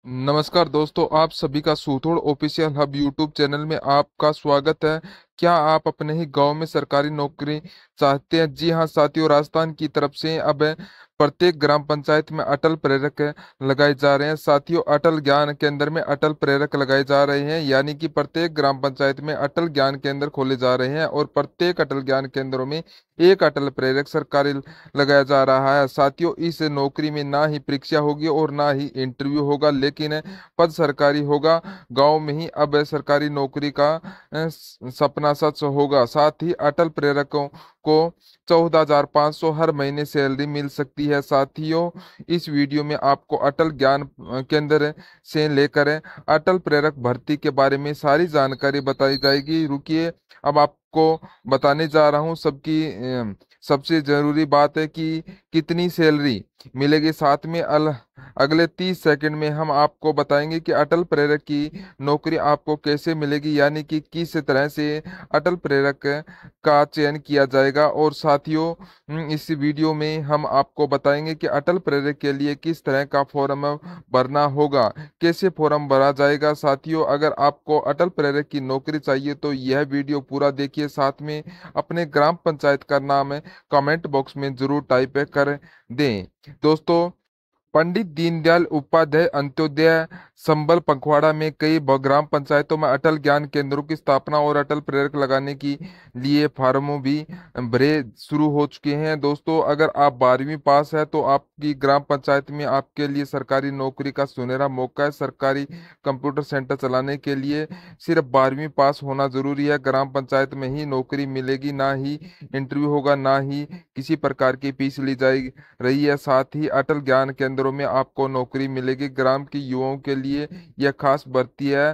नमस्कार दोस्तों, आप सभी का सूथोड़ ऑफिशियल हब यूट्यूब चैनल में आपका स्वागत है। क्या आप अपने ही गांव में सरकारी नौकरी चाहते हैं? जी हां साथियों, राजस्थान की तरफ से अब प्रत्येक ग्राम पंचायत में अटल प्रेरक लगाए जा रहे हैं। साथियों, अटल ज्ञान केंद्र में अटल प्रेरक लगाए जा रहे हैं, यानी कि प्रत्येक ग्राम पंचायत में अटल ज्ञान केंद्र खोले जा रहे हैं और प्रत्येक अटल ज्ञान केंद्रों में एक अटल प्रेरक सरकारी लगाया जा रहा है। साथियों, इस नौकरी में ना ही परीक्षा होगी और ना ही इंटरव्यू होगा, लेकिन पद सरकारी होगा। गांव में ही अब सरकारी नौकरी का सपना सच होगा। साथ ही अटल प्रेरकों को 14,500 हर महीने सैलरी मिल सकती है। साथियों, इस वीडियो में आपको अटल ज्ञान केंद्र से लेकर अटल प्रेरक भर्ती के बारे में सारी जानकारी बताई जाएगी। रुकिए, अब आपको बताने जा रहा हूँ। सबसे जरूरी बात है कि कितनी सैलरी मिलेगी। साथ में अगले 30 सेकंड में हम आपको बताएंगे कि अटल प्रेरक की नौकरी आपको कैसे मिलेगी, यानी कि किस तरह से अटल प्रेरक का चयन किया जाएगा। और साथियों, इस वीडियो में हम आपको बताएंगे कि अटल प्रेरक के लिए किस तरह का फॉर्म भरना होगा, कैसे फॉर्म भरा जाएगा। साथियों, अगर आपको अटल प्रेरक की नौकरी चाहिए तो यह वीडियो पूरा देखिए। साथ में अपने ग्राम पंचायत का नाम कमेंट बॉक्स में जरूर टाइप कर दें। दोस्तों, पंडित दीनदयाल उपाध्याय अंत्योदय संबल पखवाड़ा में कई ग्राम पंचायतों में अटल ज्ञान केंद्रों की स्थापना और अटल प्रेरक लगाने के लिए फार्मों भी भरे शुरू हो चुके हैं। दोस्तों, अगर आप 12वीं पास है तो आपकी ग्राम पंचायत में आपके लिए सरकारी नौकरी का सुनहरा मौका है। सरकारी कंप्यूटर सेंटर चलाने के लिए सिर्फ 12वीं पास होना जरूरी है। ग्राम पंचायत में ही नौकरी मिलेगी, ना ही इंटरव्यू होगा, ना ही किसी प्रकार की फीस ली जाएगी रही है। साथ ही अटल ज्ञान केंद्रों में आपको नौकरी मिलेगी। ग्राम के युवाओं के लिए यह खास भर्ती है।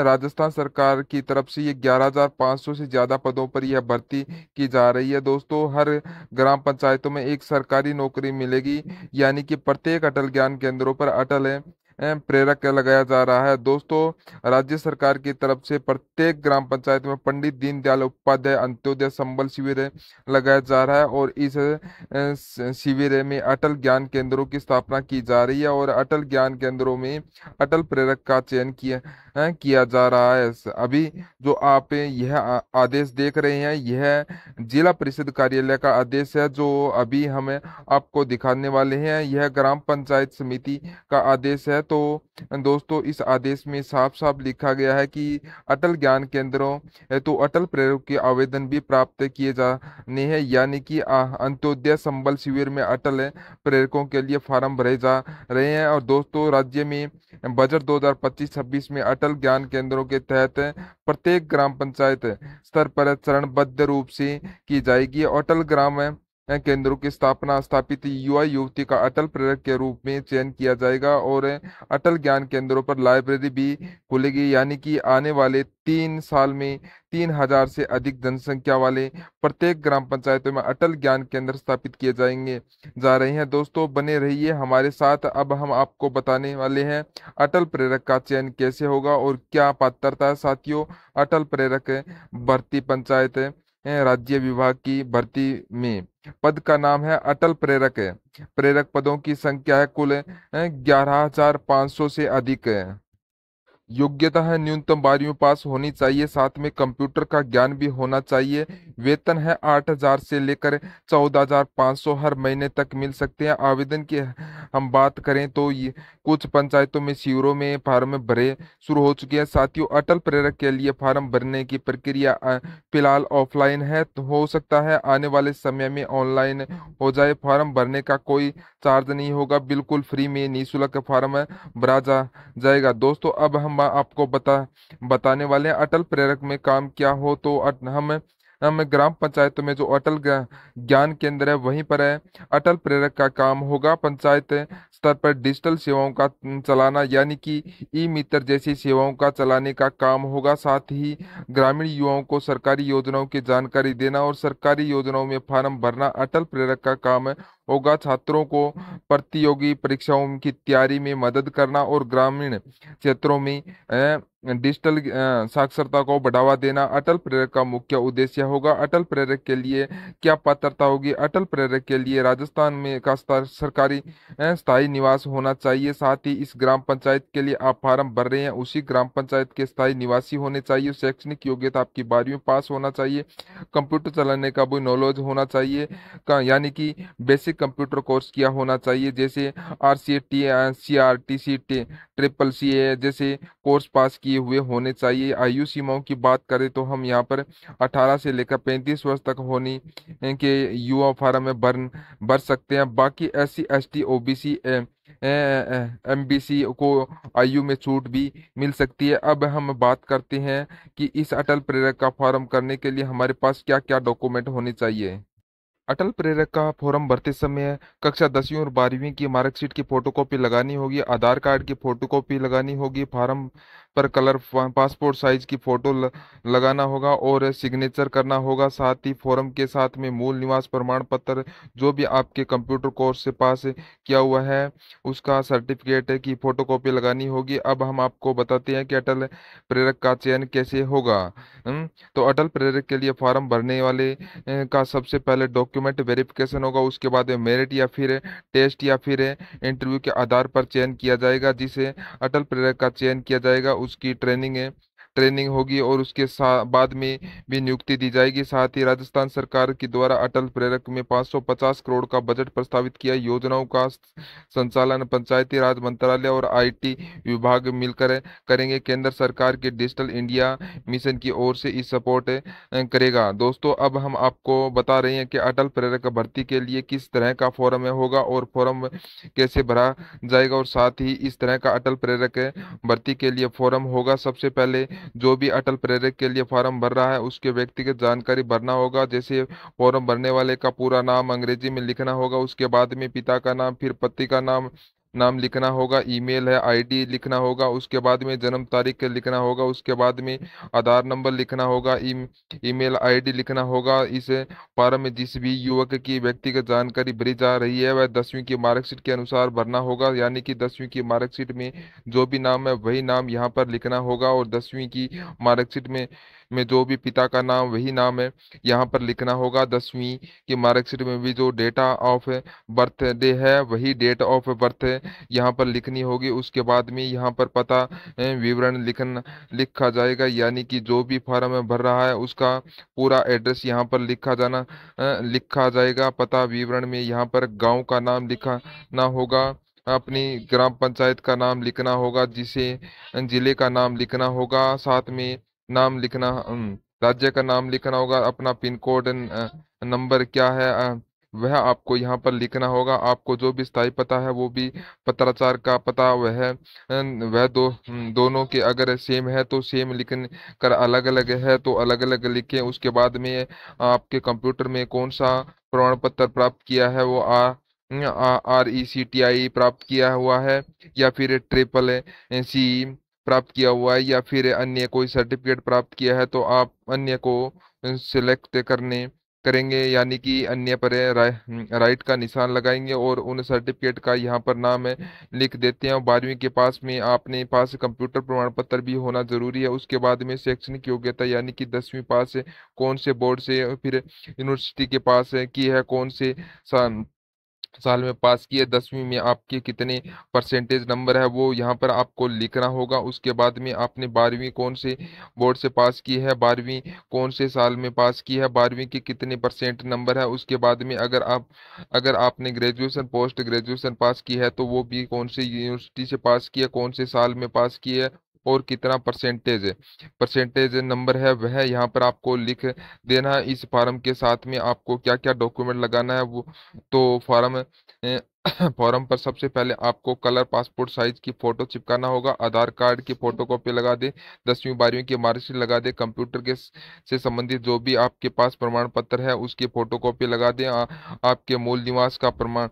राजस्थान सरकार की तरफ से ये 11,500 से ज्यादा पदों पर यह भर्ती की जा रही है। दोस्तों, हर ग्राम पंचायतों में एक सरकारी नौकरी मिलेगी, यानी कि प्रत्येक अटल ज्ञान केंद्रों पर अटल प्रेरक लगाया जा रहा है। दोस्तों, राज्य सरकार की तरफ से प्रत्येक ग्राम पंचायत में पंडित दीनदयाल उपाध्याय अंत्योदय संबल शिविर लगाया जा रहा है और इस शिविर में अटल ज्ञान केंद्रों की स्थापना की जा रही है और अटल ज्ञान केंद्रों में अटल प्रेरक का चयन किया जा रहा है। अभी जो आप यह आदेश देख रहे हैं, यह जिला परिषद कार्यालय का आदेश है जो अभी हमें आपको दिखाने वाले हैं। यह ग्राम पंचायत समिति का आदेश है। तो दोस्तों, इस आदेश में साफ साफ लिखा गया है कि अटल ज्ञान केंद्रों तो अटल प्रेरक के आवेदन भी प्राप्त किए जाने हैं, यानी कि अंत्योदय संबल शिविर में अटल प्रेरकों के लिए फार्म भरे जा रहे हैं। और दोस्तों, राज्य में बजट 2025-26 में अटल ज्ञान केंद्रों के तहत प्रत्येक ग्राम पंचायत स्तर पर चरणबद्ध रूप से की जाएगी। अटल ग्राम केंद्रों की स्थापना स्थापित युवा युवती का अटल प्रेरक के रूप में चयन किया जाएगा और अटल ज्ञान केंद्रों पर लाइब्रेरी भी खुलेगी, यानी कि आने वाले 3 साल में 3,000 से अधिक जनसंख्या वाले प्रत्येक ग्राम पंचायतों में अटल ज्ञान केंद्र स्थापित किए जाएंगे जा रहे हैं। दोस्तों, बने रहिए हमारे साथ। अब हम आपको बताने वाले हैं अटल प्रेरक का चयन कैसे होगा और क्या पात्रता है। साथियों, अटल प्रेरक भर्ती पंचायत राज्य विभाग की भर्ती में पद का नाम है अटल प्रेरक है। प्रेरक पदों की संख्या है कुल 11,500 से अधिक है। योग्यता है न्यूनतम 12वीं पास होनी चाहिए, साथ में कंप्यूटर का ज्ञान भी होना चाहिए। वेतन है 8,000 से लेकर 14,500 हर महीने तक मिल सकते हैं। आवेदन की हम बात करें तो ये कुछ पंचायतों में शिविरों में फार्म भरे शुरू हो चुके हैं। साथियों, अटल प्रेरक के लिए फार्म भरने की प्रक्रिया फिलहाल ऑफलाइन है, तो हो सकता है आने वाले समय में ऑनलाइन हो जाए। फार्म भरने का कोई चार्ज नहीं होगा, बिल्कुल फ्री में निःशुल्क फार्म भरा जाएगा। दोस्तों, अब हम आपको बताने वाले हैं अटल प्रेरक में काम क्या हो। तो हम ग्राम पंचायत में जो अटल ज्ञान केंद्र है वहीं पर है अटल प्रेरक का काम होगा। पंचायत स्तर पर डिजिटल सेवाओं का चलाना, यानी कि ई मित्र जैसी सेवाओं का चलाने का काम होगा। साथ ही ग्रामीण युवाओं को सरकारी योजनाओं की जानकारी देना और सरकारी योजनाओं में फार्म भरना अटल प्रेरक का काम होगा। छात्रों को प्रतियोगी परीक्षाओं की तैयारी में मदद करना और ग्रामीण क्षेत्रों में डिजिटल साक्षरता को बढ़ावा देना अटल प्रेरक का मुख्य उद्देश्य होगा। अटल प्रेरक के लिए क्या पात्रता होगी? अटल प्रेरक के लिए राजस्थान में का सरकारी स्थायी निवास होना चाहिए। साथ ही इस ग्राम पंचायत के लिए आप फार्म भर रहे हैं उसी ग्राम पंचायत के स्थायी निवासी होने चाहिए। शैक्षणिक योग्यता आपकी 12वीं पास होना चाहिए। कंप्यूटर चलाने का भी नॉलेज होना चाहिए यानी कि बेसिक कंप्यूटर कोर्स किया होना चाहिए, जैसे RCT CRTC CCC जैसे कोर्स पास किए हुए होने चाहिए। आयु सीमाओं की बात करें तो हम यहाँ पर 18 से लेकर 35 वर्ष तक होने के युवा फार्म में भर सकते हैं। बाकी SC ST OBC MBC को आयु में छूट भी मिल सकती है। अब हम बात करते हैं कि इस अटल प्रेरक का फॉर्म करने के लिए हमारे पास क्या क्या डॉक्यूमेंट होने चाहिए। अटल प्रेरक का फॉर्म भरते समय कक्षा 10वीं और 12वीं की मार्कशीट की फोटोकॉपी लगानी होगी, आधार कार्ड की फोटोकॉपी लगानी होगी, फॉर्म पर कलर पासपोर्ट साइज की फोटो लगाना होगा और सिग्नेचर करना होगा। साथ ही फॉर्म के साथ में मूल निवास प्रमाण पत्र, जो भी आपके कंप्यूटर कोर्स से पास किया हुआ है उसका सर्टिफिकेट की फोटोकॉपी लगानी होगी। अब हम आपको बताते हैं कि अटल प्रेरक का चयन कैसे होगा। तो अटल प्रेरक के लिए फॉर्म भरने वाले का सबसे पहले डॉक्यूमेंट वेरिफिकेशन होगा, उसके बाद मेरिट या फिर टेस्ट या फिर इंटरव्यू के आधार पर चयन किया जाएगा। जिसे अटल प्रेरक का चयन किया जाएगा उसकी ट्रेनिंग होगी और उसके बाद में भी नियुक्ति दी जाएगी। साथ ही राजस्थान सरकार के द्वारा अटल प्रेरक में 550 करोड़ का बजट प्रस्तावित किया। योजनाओं का संचालन पंचायती राज मंत्रालय और IT विभाग मिलकर करेंगे। केंद्र सरकार के डिजिटल इंडिया मिशन की ओर से इस सपोर्ट करेगा। दोस्तों अब हम आपको बता रहे हैं कि अटल प्रेरक भर्ती के लिए किस तरह का फॉर्म होगा और फॉर्म कैसे भरा जाएगा, और साथ ही इस तरह का अटल प्रेरक भर्ती के लिए फॉर्म होगा। सबसे पहले जो भी अटल प्रेरक के लिए फॉर्म भर रहा है उसके व्यक्तिगत जानकारी भरना होगा, जैसे फॉर्म भरने वाले का पूरा नाम अंग्रेजी में लिखना होगा, उसके बाद में पिता का नाम, फिर पति का नाम नाम लिखना होगा, ईमेल है ID लिखना होगा, उसके बाद में जन्म तारीख लिखना होगा, उसके बाद में आधार नंबर लिखना होगा, ईमेल ID लिखना होगा। इस फॉर्म में जिस भी युवक की व्यक्तिगत जानकारी भरी जा रही है वह 10वीं की मार्कशीट के अनुसार भरना होगा, यानी कि 10वीं की मार्कशीट में जो भी नाम है वही नाम यहाँ पर लिखना होगा, और 10वीं की मार्कशीट में जो भी पिता का नाम वही नाम है यहाँ पर लिखना होगा। 10वीं की मार्कशीट में भी जो डेटा ऑफ बर्थडे है वही डेट ऑफ बर्थ यहाँ पर लिखनी होगी। उसके बाद में यहाँ पर पता विवरण लिखा जाएगा, यानी कि जो भी फॉर्म भर रहा है उसका पूरा एड्रेस यहाँ पर लिखा जाएगा। पता विवरण में यहाँ पर गांव का नाम लिखा ना होगा, अपनी ग्राम पंचायत का नाम लिखना होगा, जिसे जिले का नाम लिखना होगा, साथ में नाम लिखना राज्य का नाम लिखना होगा, अपना पिन कोड नंबर क्या है वह आपको यहाँ पर लिखना होगा। आपको जो भी स्थायी पता है वो भी पत्राचार का पता वह दोनों के अगर सेम है तो सेम लिखन कर, अलग अलग है तो अलग अलग लिखें। उसके बाद में आपके कंप्यूटर में कौन सा प्रमाण पत्र प्राप्त किया है, वो RECTI प्राप्त किया हुआ है या फिर CCC प्राप्त किया हुआ है या फिर अन्य कोई सर्टिफिकेट प्राप्त किया है, तो आप अन्य को सिलेक्ट करेंगे, यानी कि अन्य पर राइट का निशान लगाएंगे और उन सर्टिफिकेट का यहाँ पर नाम लिख देते हैं। 12वीं के पास में आपने पास कंप्यूटर प्रमाण पत्र भी होना जरूरी है। उसके बाद में शैक्षणिक योग्यता, यानी कि 10वीं पास कौन से बोर्ड से, फिर यूनिवर्सिटी के पास की है, कौन से साल में पास किए, 10वीं में आपके कितने परसेंटेज नंबर है वो यहाँ पर आपको लिखना होगा। उसके बाद में आपने 12वीं कौन से बोर्ड से पास की है, 12वीं कौन से साल में पास की है, 12वीं के कितने परसेंट नंबर है। उसके बाद में अगर आपने ग्रेजुएशन पोस्ट ग्रेजुएशन पास की है तो वो भी कौन से यूनिवर्सिटी से पास की है, कौन से साल में पास की है और कितना परसेंटेज नंबर है वह यहाँ पर आपको लिख देना है। इस फॉर्म के साथ में आपको क्या क्या डॉक्यूमेंट लगाना है वो तो फॉर्म फॉर्म पर सबसे पहले आपको कलर पासपोर्ट साइज की फोटो चिपकाना होगा, आधार कार्ड की फोटोकॉपी लगा दे, 10वीं 12वीं की मार्कशीट लगा दे, कंप्यूटर के से संबंधित जो भी आपके पास प्रमाण पत्र है उसकी फोटोकॉपी लगा दें, आपके मूल निवास का प्रमाण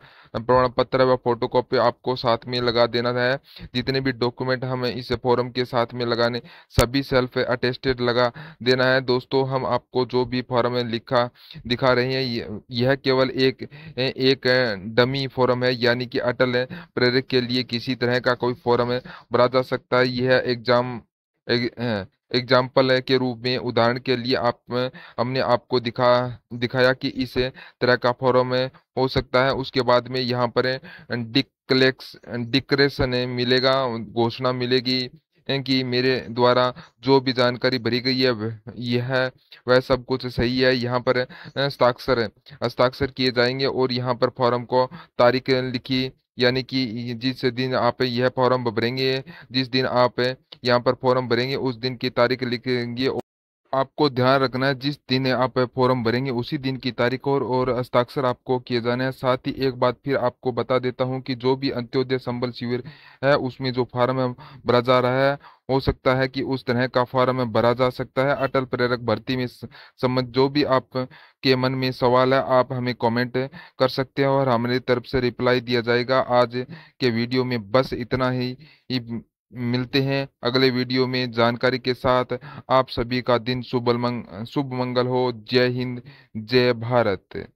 पत्र है वह फोटोकॉपी आपको साथ में लगा देना है। जितने भी डॉक्यूमेंट हमें इस फॉर्म के साथ में लगाने सभी सेल्फ अटेस्टेड लगा देना है। दोस्तों हम आपको जो भी फॉर्म में लिखा दिखा रहे हैं यह केवल एक डमी फॉर्म है, यानी कि अटल प्रेरक के लिए किसी तरह का कोई फॉर्म भरा जा सकता है। यह एग्जाम एग्जाम्पल के रूप में, उदाहरण के लिए आप हमने आपको दिखाया कि इस तरह का फॉर्म हो सकता है। उसके बाद में यहाँ पर डिक्लेरेशन मिलेगा, घोषणा मिलेगी कि मेरे द्वारा जो भी जानकारी भरी गई है यह वह सब कुछ सही है। यहाँ पर हस्ताक्षर हस्ताक्षर किए जाएंगे और यहाँ पर फॉर्म को तारीख लिखी, यानी कि जिस दिन आप यह फॉर्म भरेंगे, जिस दिन आप यहाँ पर फॉर्म भरेंगे उस दिन की तारीख लिखेंगे। आपको ध्यान रखना है जिस दिन आप फॉर्म भरेंगे उसी दिन की तारीख और हस्ताक्षर आपको किए जाने हैं। साथ ही एक बात फिर आपको बता देता हूं कि जो भी अंत्योदय संबल शिविर है उसमें जो फार्म है भरा जा रहा है, हो सकता है कि उस तरह का फार्म है भरा जा सकता है। अटल प्रेरक भर्ती में संबंध जो भी आप के मन में सवाल है आप हमें कमेंट कर सकते हैं और हमारी तरफ से रिप्लाई दिया जाएगा। आज के वीडियो में बस इतना ही मिलते हैं अगले वीडियो में जानकारी के साथ। आप सभी का दिन शुभ मंगल हो। जय हिंद, जय भारत।